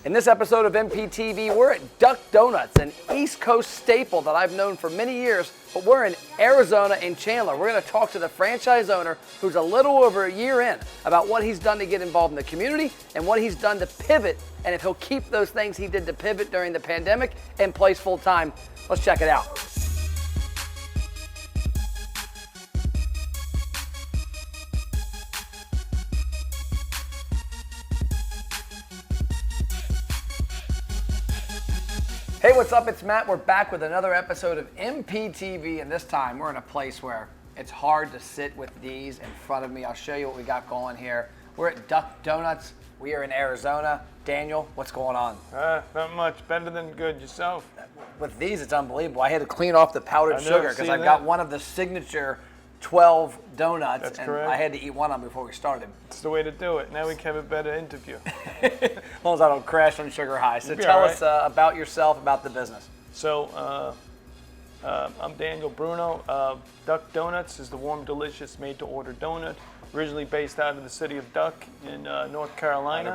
In this episode of MPTV, we're at Duck Donuts, an East Coast staple that I've known for many years, but we're in Arizona in Chandler. We're going to talk to the franchise owner, who's a little over a year in, about what he's done to get involved in the community and what he's done to pivot, and if he'll keep those things he did to pivot during the pandemic in place full time. Let's check it out. Hey, what's up? It's Matt. We're back with another episode of MPTV, and this time we're in a place where it's hard to sit with these in front of me. I'll show you what we got going here. We're at Duck Donuts. We are in Arizona. Daniel, what's going on? Not much. Better than good. Yourself? With these, it's unbelievable. I had to clean off the powdered sugar because I've got one of the signature 12 donuts. That's and correct. I had to eat one of them before we started. It's the way to do it. Now we can have a better interview. As long as I don't crash on sugar high. So tell us about yourself, about the business. So I'm Daniel Bruno. Duck Donuts is the warm, delicious, made-to-order donut. Originally based out of the city of Duck in North Carolina.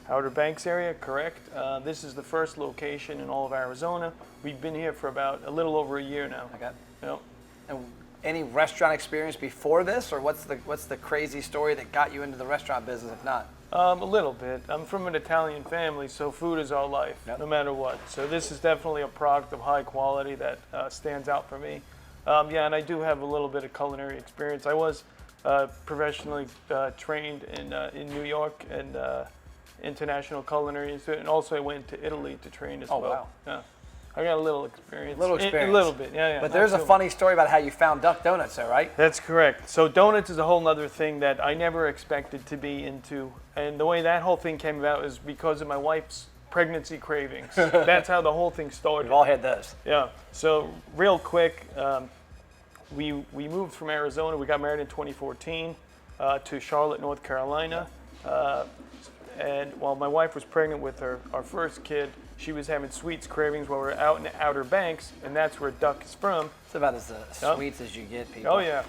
Outer Banks area, correct. This is the first location in all of Arizona. We've been here for about a little over a year now. Okay. Yep. And any restaurant experience before this, or what's the crazy story that got you into the restaurant business, if not? A little bit. I'm from an Italian family, so food is our life, no matter what. So this is definitely a product of high quality that stands out for me. Yeah, and I do have a little bit of culinary experience. I was professionally trained in New York and International Culinary Institute, and also I went to Italy to train as well. Wow. Yeah. I got a little experience. A little bit, yeah. But there's a funny story about how you found Duck Donuts, though, right? That's correct. So donuts is a whole other thing that I never expected to be into. And the way that whole thing came about is because of my wife's pregnancy cravings. That's how the whole thing started. We've all had those. Yeah. So real quick, we moved from Arizona. We got married in 2014 to Charlotte, North Carolina. And while my wife was pregnant with our first kid, she was having sweets cravings while we were out in the Outer Banks, and that's where Duck is from. It's about as sweets as you get, people. Oh, yeah.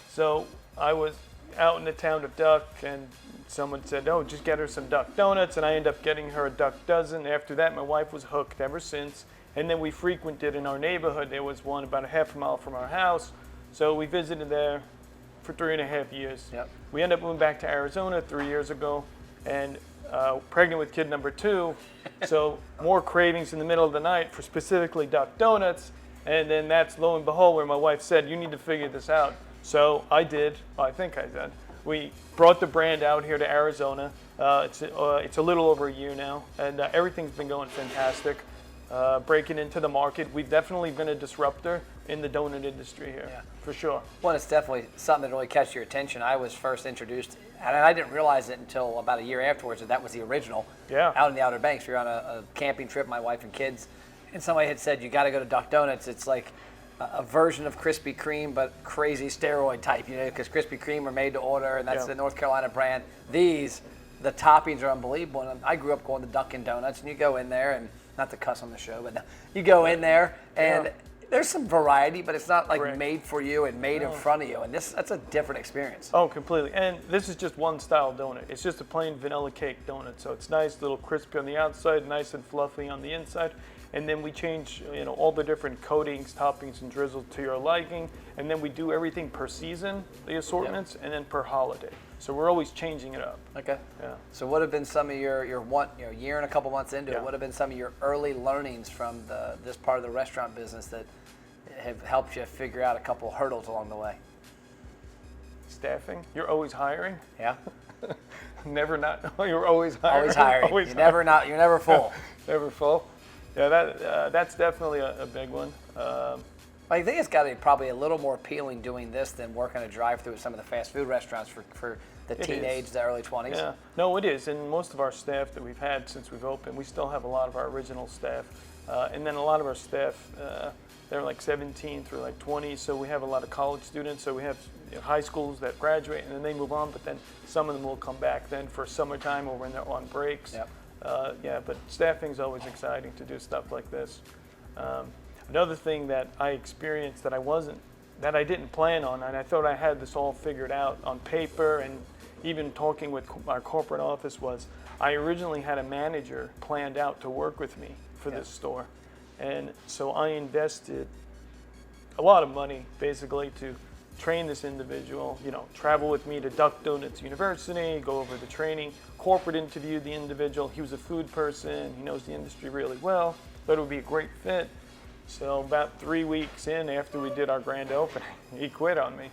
So I was out in the town of Duck, and someone said, oh, just get her some Duck Donuts, and I ended up getting her a Duck dozen. After that, my wife was hooked ever since, and then we frequented in our neighborhood. There was one about a half a mile from our house, so we visited there for 3.5 years. Yep. We ended up moving back to Arizona 3 years ago, and pregnant with kid number 2, so more cravings in the middle of the night for specifically Duck Donuts, and then that's lo and behold where my wife said, you need to figure this out. So I did. I think I did. We brought the brand out here to Arizona. It's a little over a year now, and everything's been going fantastic. Breaking into the market. We've definitely been a disruptor in the donut industry here, for sure. Well, it's definitely something that really catch your attention. I was first introduced, and I didn't realize it until about a year afterwards that was the original. Yeah. Out in the Outer Banks. We were on a camping trip, my wife and kids, and somebody had said, you got to go to Duck Donuts. It's like a version of Krispy Kreme, but crazy steroid type, because Krispy Kreme are made to order, and that's the North Carolina brand. The toppings are unbelievable, and I grew up going to Dunkin' Donuts, and you go in there, and not to cuss on the show, but you go in there, and there's some variety, but it's not like made for you and made in front of you, and that's a different experience. Oh, completely. And this is just one style donut. It's just a plain vanilla cake donut, so it's nice, little crispy on the outside, nice and fluffy on the inside. And then we change, all the different coatings, toppings, and drizzles to your liking. And then we do everything per season, the assortments, and then per holiday. So we're always changing it up. Okay. Yeah. So what have been some of your year and a couple months into it? What have been some of your early learnings from this part of the restaurant business that have helped you figure out a couple hurdles along the way? Staffing. You're always hiring. Yeah. Never not. You're always hiring. Always hiring. You're never full. Never full. Yeah, that's definitely a big one. I think it's got to be probably a little more appealing doing this than working a drive-through at some of the fast food restaurants for the teenage, the early 20s. Yeah, no, it is. And most of our staff that we've had since we've opened, we still have a lot of our original staff. And then a lot of our staff, they're like 17 through like 20. So we have a lot of college students. So we have high schools that graduate and then they move on. But then some of them will come back then for summertime or when they're on breaks. Yep. But staffing's always exciting to do stuff like this. Another thing that I experienced that I didn't plan on, and I thought I had this all figured out on paper, and even talking with our corporate office, was I originally had a manager planned out to work with me for this store. And so I invested a lot of money basically to train this individual, travel with me to Duck Donuts University, go over the training, corporate interview the individual. He was a food person, he knows the industry really well, thought it would be a great fit. So about 3 weeks in, after we did our grand opening, he quit on me.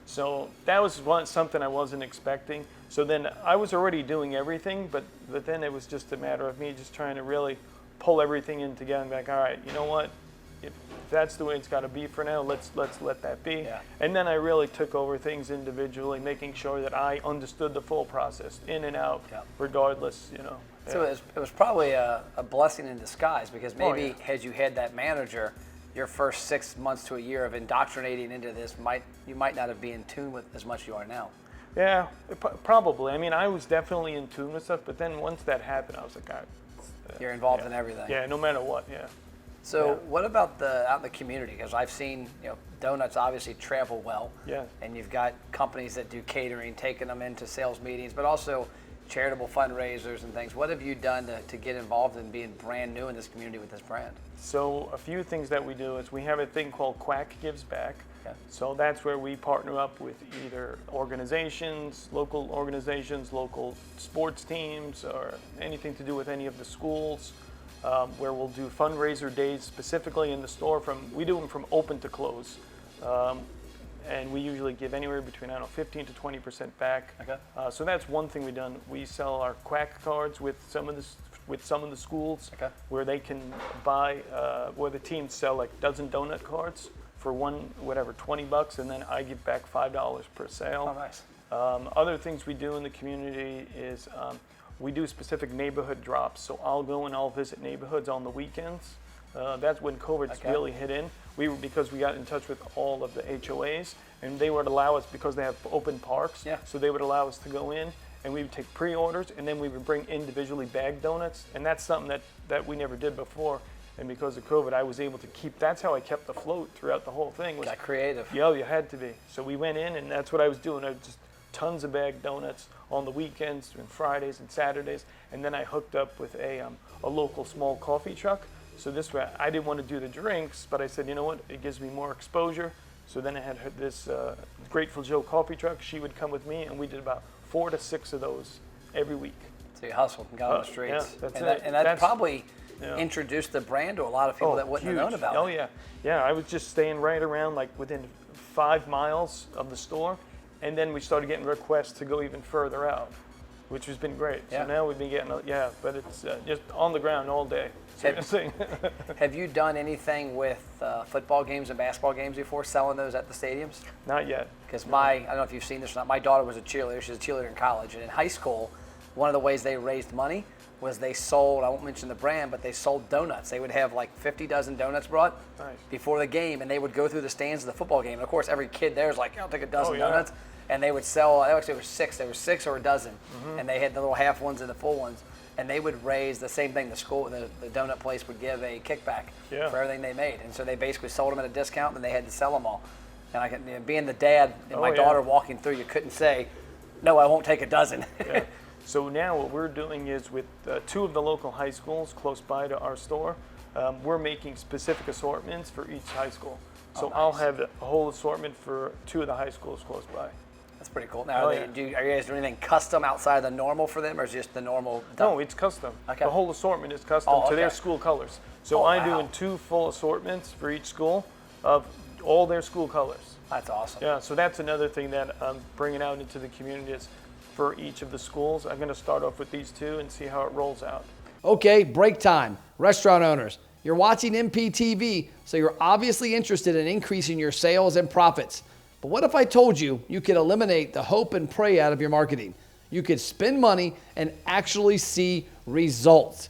So that was something I wasn't expecting. So then I was already doing everything, but then it was just a matter of me just trying to really pull everything in together and be like, all right, you know what? If that's the way it's got to be for now, let's let that be. Yeah. And then I really took over things individually, making sure that I understood the full process, in and out, regardless, So it was probably a blessing in disguise, because maybe had you had that manager, your first 6 months to a year of indoctrinating into this, you might not have been in tune with as much as you are now. Yeah, probably. I mean, I was definitely in tune with stuff, but then once that happened, I was like, all right. You're involved in everything. Yeah, no matter what, yeah. So what about out in the community? Because I've seen, donuts obviously travel well. Yeah. And you've got companies that do catering, taking them into sales meetings, but also charitable fundraisers and things. What have you done to get involved in being brand new in this community with this brand? So a few things that we do is we have a thing called Quack Gives Back. Okay. So that's where we partner up with either organizations, local sports teams, or anything to do with any of the schools, where we'll do fundraiser days specifically in the store. We do them from open to close. And we usually give anywhere between 15 to 20% back. Okay. So that's one thing we've done. We sell our Quack cards with some of the schools, where they can buy, where the teams sell like dozen donut cards for $20, and then I give back $5 per sale. Oh, nice. Other things we do in the community is we do specific neighborhood drops. So I'll go and I'll visit neighborhoods on the weekends. That's when COVID's really hit in. Because we got in touch with all of the HOAs, and they would allow us, because they have open parks, so they would allow us to go in, and we would take pre-orders, and then we would bring individually bagged donuts, and that's something that we never did before. And because of COVID, I was able to that's how I kept afloat throughout the whole thing. Got creative. Yeah, you had to be. So we went in, and that's what I was doing. I just tons of bagged donuts on the weekends, and Fridays and Saturdays, and then I hooked up with a local small coffee truck. So this way, I didn't want to do the drinks, but I said, you know what, it gives me more exposure. So then I had this Grateful Joe coffee truck. She would come with me, and we did about 4 to 6 of those every week. So you hustled and got on the streets. Yeah, that's it. And that probably introduced the brand to a lot of people that wouldn't have known about it. Oh, yeah. Yeah, I was just staying right around, like within 5 miles of the store, and then we started getting requests to go even further out, which has been great. Yeah. So now we've been getting, but it's just on the ground all day. Have you done anything with football games and basketball games before, selling those at the stadiums? Not yet. Because I don't know if you've seen this or not, my daughter was a cheerleader. She's a cheerleader in college. And in high school, one of the ways they raised money was they sold, I won't mention the brand, but they sold donuts. They would have like 50 dozen donuts brought before the game, and they would go through the stands of the football game. And of course, every kid there is like, I'll take a dozen donuts. And they would sell, actually there were 6. There were 6 or a dozen. And they had the little half ones and the full ones. And they would raise the same thing. The donut place would give a kickback for everything they made. And so they basically sold them at a discount, and they had to sell them all. And being the dad and my daughter walking through, you couldn't say, no, I won't take a dozen. So now what we're doing is with 2 of the local high schools close by to our store, we're making specific assortments for each high school. So I'll have a whole assortment for 2 of the high schools close by. That's pretty cool. Now, are you guys doing anything custom outside of the normal for them, or is it just the normal? No, it's custom. Okay. The whole assortment is custom to their school colors. So I'm doing 2 full assortments for each school of all their school colors. That's awesome. Yeah, so that's another thing that I'm bringing out into the community is for each of the schools. I'm going to start off with these 2 and see how it rolls out. Okay, break time. Restaurant owners, you're watching MPTV, so you're obviously interested in increasing your sales and profits. But what if I told you could eliminate the hope and pray out of your marketing? You could spend money and actually see results.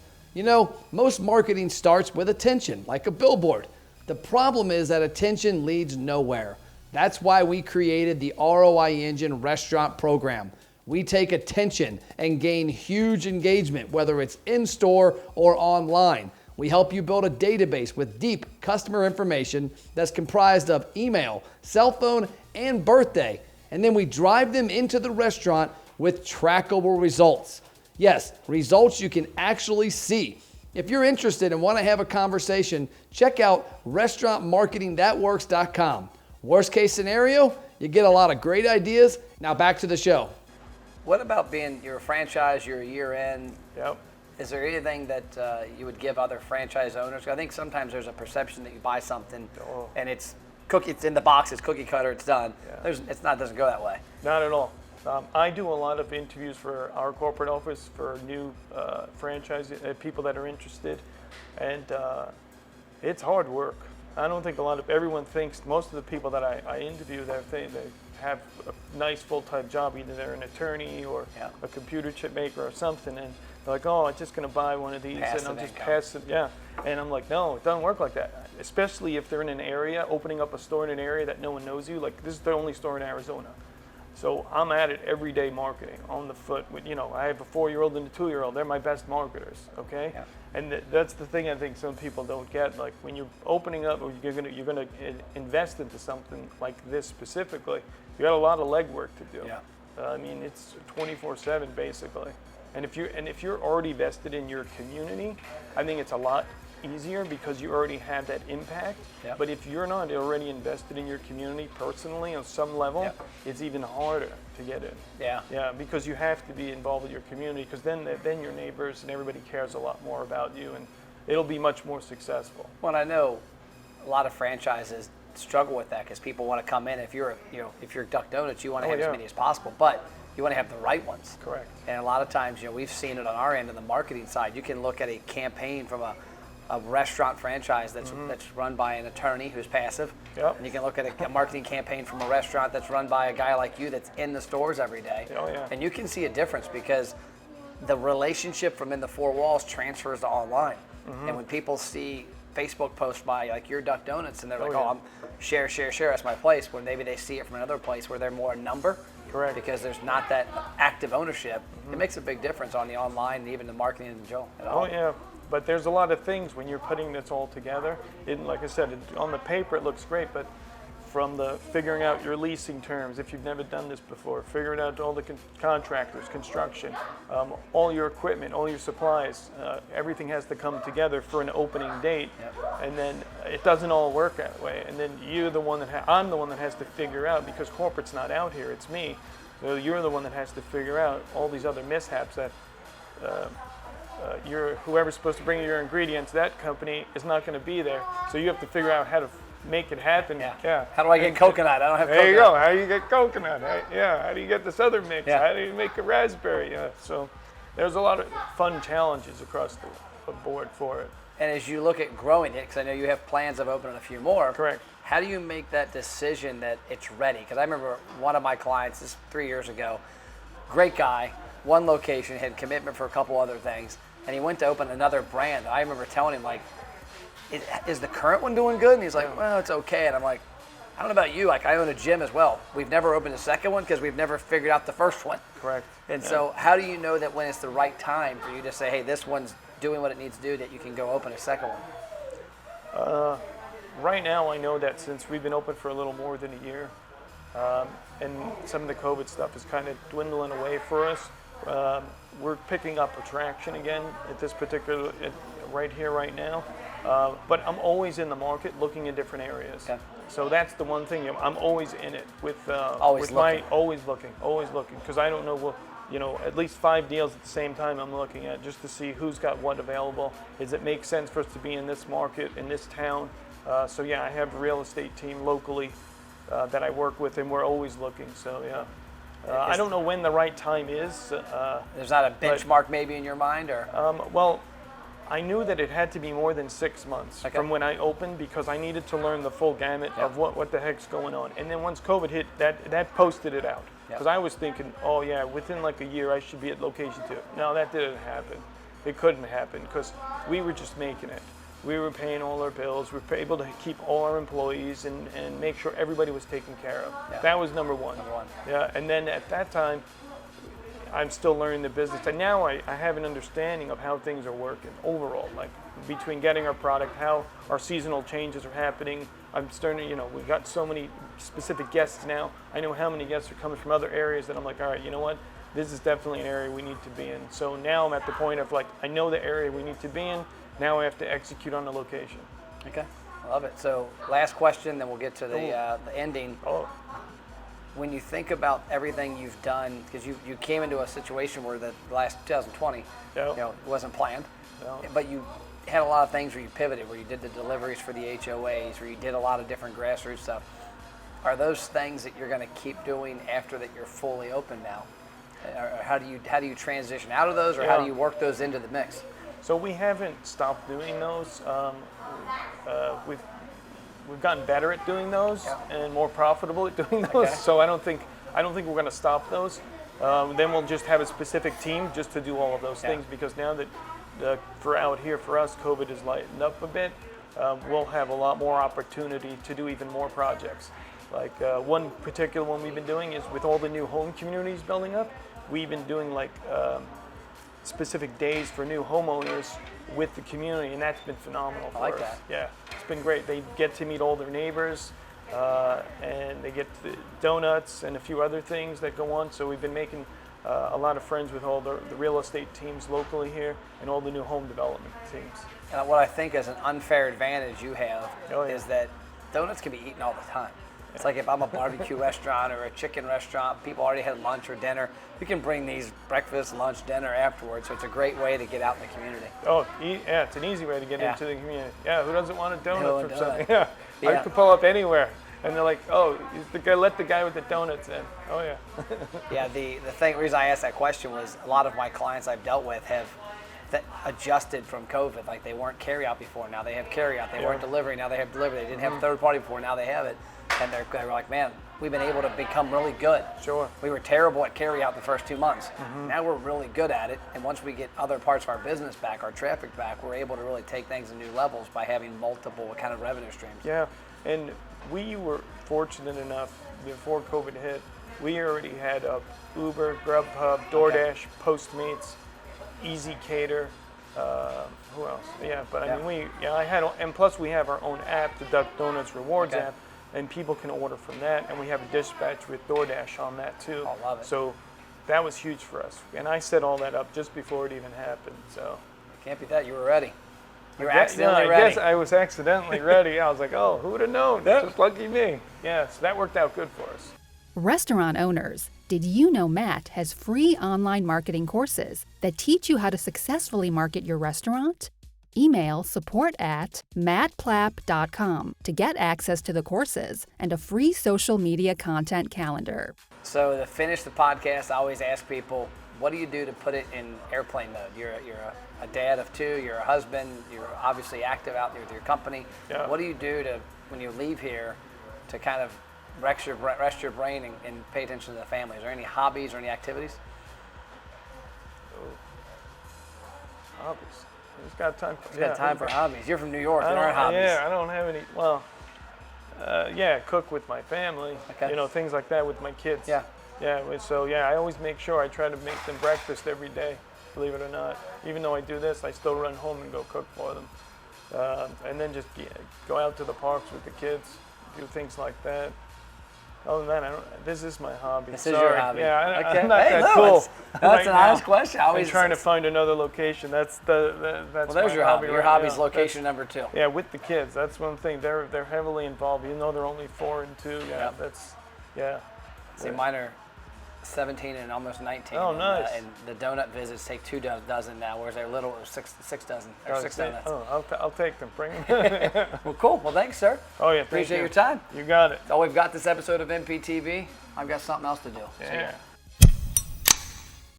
Most marketing starts with attention, like a billboard. The problem is that attention leads nowhere. That's why we created the ROI Engine Restaurant Program. We take attention and gain huge engagement, whether it's in-store or online. We help you build a database with deep customer information that's comprised of email, cell phone, and birthday. And then we drive them into the restaurant with trackable results. Yes, results you can actually see. If you're interested and want to have a conversation, check out restaurantmarketingthatworks.com. Worst case scenario, you get a lot of great ideas. Now back to the show. What about you're a franchise, you're a year in? Yep. Is there anything that you would give other franchise owners? I think sometimes there's a perception that you buy something and it's in the box, it's cookie cutter, it's done. Yeah. It doesn't go that way. Not at all. I do a lot of interviews for our corporate office for new franchise people that are interested, and it's hard work. I don't think everyone thinks, most of the people that I interview, they have a nice full-time job, either they're an attorney or a computer chip maker or something, and they're like, oh, I'm just going to buy one of these and I'll just pass it. Yeah, and I'm like, no, it doesn't work like that. Especially if they're in an area, opening up a store in an area that no one knows you. Like, this is the only store in Arizona. So I'm at it every day marketing, on the foot. I have a 4-year-old and a 2-year-old. They're my best marketers, okay? Yeah. And that's the thing I think some people don't get. Like, when you're opening up or you're gonna invest into something like this specifically, you got a lot of legwork to do. Yeah. I mean, it's 24/7 basically. And if you're already vested in your community, I think it's a lot easier because you already have that impact. Yep. But if you're not already invested in your community personally on some level, it's even harder to get in. Yeah. Yeah, because you have to be involved with your community, because then your neighbors and everybody cares a lot more about you, and it'll be much more successful. Well, I know a lot of franchises struggle with that because people want to come in. If you're Duck Donuts, you want to have as many as possible, but you want to have the right ones. Correct. And a lot of times, we've seen it on our end on the marketing side. You can look at a campaign from a restaurant franchise that's run by an attorney who's passive. Yep. And you can look at a marketing campaign from a restaurant that's run by a guy like you that's in the stores every day. Oh, yeah. And you can see a difference because the relationship from in the four walls transfers to online. And when people see Facebook posts by like your Duck Donuts and they're like, I'm share, that's my place, where maybe they see it from another place where they're more a number. Correct. Because there's not that active ownership. It makes a big difference on the online and even the marketing in general at all. Oh yeah. But there's a lot of things when you're putting this all together. Like I said, on the paper it looks great, but from the figuring out your leasing terms, if you've never done this before, figuring out all the contractors, construction, all your equipment, all your supplies, everything has to come together for an opening date. Yep. And then it doesn't all work that way. And then I'm the one that has to figure out, because corporate's not out here, it's me. So you're the one that has to figure out all these other mishaps that whoever's supposed to bring you your ingredients, that company is not going to be there. So you have to figure out how to make it happen. Yeah. How do I get coconut? I don't have coconut. There you go. How do you get coconut? How do you get this other mix? Yeah. How do you make a raspberry? So there's a lot of fun challenges across the board for it. And as you look at growing it, because I know you have plans of opening a few more. Correct. How do you make that decision that it's ready? Because I remember one of my clients, this 3 years ago, great guy, one location, had commitment for a couple other things, and he went to open another brand. I remember telling him, like, is the current one doing good? And he's like, well, it's okay. And I'm like, I don't know about you, like I own a gym as well. We've never opened a second one because we've never figured out the first one. Correct. And so how do you know that when it's the right time for you to say, hey, this one's doing what it needs to do, that you can go open a second one? Right now, I know that since we've been open for a little more than a year, and some of the COVID stuff is kind of dwindling away for us, we're picking up traction again at this particular, right here, right now. But I'm always in the market looking in different areas. Okay. So that's the one thing, I'm always in it with Always looking. always looking, because I don't know what, at least 5 deals at the same time I'm looking at, just to see who's got what available. Does it make sense for us to be in this market, in this town? So yeah, I have a real estate team locally that I work with, and we're always looking. So yeah, I don't know when the right time is. There's not a benchmark maybe in your mind, or? Well, I knew that it had to be more than 6 months from when I opened, because I needed to learn the full gamut of what the heck's going on. And then once COVID hit, that posted it out. Because I was thinking, oh yeah, within like a year I should be at location 2. No, that didn't happen. It couldn't happen because we were just making it. We were paying all our bills. We were able to keep all our employees and make sure everybody was taken care of. Yeah. That was number one. Yeah, and then at that time, I'm still learning the business, and now I have an understanding of how things are working overall, like between getting our product, how our seasonal changes are happening. I'm starting to, we've got so many specific guests now. I know how many guests are coming from other areas that I'm like, all right, you know what? this is definitely an area we need to be in. So now I'm at the point of like, I know the area we need to be in. Now I have to execute on the location. Okay, I love it. So last question, then we'll get to the ending. Oh, When you think about everything you've done, because you came into a situation where the last 2020, Yeah. it wasn't planned, No. but you had a lot of things where you pivoted, where you did the deliveries for the HOAs, where you did a lot of different grassroots stuff. Are those things that you're going to keep doing after that you're fully open now? Or how do you transition out of those, or how do you work those into the mix? So we haven't stopped doing those. We've gotten better at doing those and more profitable at doing those. Okay. So I don't think we're going to stop those. Then we'll just have a specific team just to do all of those things, because now that for out here for us, COVID has lightened up a bit. We'll have a lot more opportunity to do even more projects. Like one particular one we've been doing is with all the new home communities building up. We've been doing like specific days for new homeowners with the community, and that's been phenomenal for us. I like that. Yeah, it's been great. They get to meet all their neighbors, and they get the donuts and a few other things that go on. So we've been making a lot of friends with all the real estate teams locally here and all the new home development teams. And what I think is an unfair advantage you have Oh, yeah. is that donuts can be eaten all the time. It's like if I'm a barbecue restaurant or a chicken restaurant, people already had lunch or dinner. You can bring these breakfast, lunch, dinner afterwards. So it's a great way to get out in the community. Oh, yeah, it's an easy way to get into the community. Yeah, who doesn't want a Who donut would from do something? it? Yeah. Yeah. I could pull up anywhere, and they're like, "Oh, let the guy with the donuts in." Oh yeah. Yeah, the reason I asked that question was a lot of my clients I've dealt with have adjusted from COVID. Like they weren't carry out before, now they have carry out. They weren't delivery, now they have delivery. They didn't have third party before, now they have it. And they were like, man, we've been able to become really good. Sure. We were terrible at carry out the first 2 months. Now we're really good at it. And once we get other parts of our business back, our traffic back, we're able to really take things to new levels by having multiple kind of revenue streams. Yeah, and we were fortunate enough before COVID hit. We already had Uber, Grubhub, DoorDash, Postmates, Easy Cater. Who else? Yeah, but I mean, and plus we have our own app, the Duck Donuts Rewards app, and people can order from that, and we have a dispatch with DoorDash on that too. I love it. So that was huge for us, and I set all that up just before it even happened. So Can't be that. You were ready. You were I accidentally ready. guess I was accidentally ready. I was like, oh, who would have known? Just lucky me. Yeah, so that worked out good for us. Restaurant owners, did you know Matt has free online marketing courses that teach you how to successfully market your restaurant? Email support@mattplapp.com to get access to the courses and a free social media content calendar. So to finish the podcast, I always ask people, what do you do to put it in airplane mode? You're a dad of 2, you're a husband, you're obviously active out there with your company. Yeah. What do you do to, when you leave here, to kind of rest your brain and pay attention to the family? Is there any hobbies or any activities? Hobbies. Who's got time for You've got time for hobbies. You're from New York. There aren't hobbies. Yeah, I don't have any. Well, cook with my family. Okay. You know, things like that with my kids. Yeah. Yeah. So I always make sure I try to make them breakfast every day. Believe it or not, even though I do this, I still run home and go cook for them, and then just go out to the parks with the kids, do things like that. Other than that, this is my hobby. This is your hobby. Yeah, Okay. I'm not Hey, that no, cool. that's an honest question. I'm trying to find another location. That's Well, my there's your hobby. Your right hobby's now. location number 2. Yeah, with the kids. That's one thing. They're heavily involved, even though they're only 4 and 2. Yeah, Yep. See, mine are 17 and almost 19. Oh, nice. And the donut visits take 2 dozen now, whereas they're little, 6 dozen, or 6 donuts. Oh, I'll take them. Bring them. Well, cool. Well, thanks, sir. Oh yeah, Appreciate thank you. your time. You got it. So we've got this episode of MPTV. I've got something else to do. Yeah.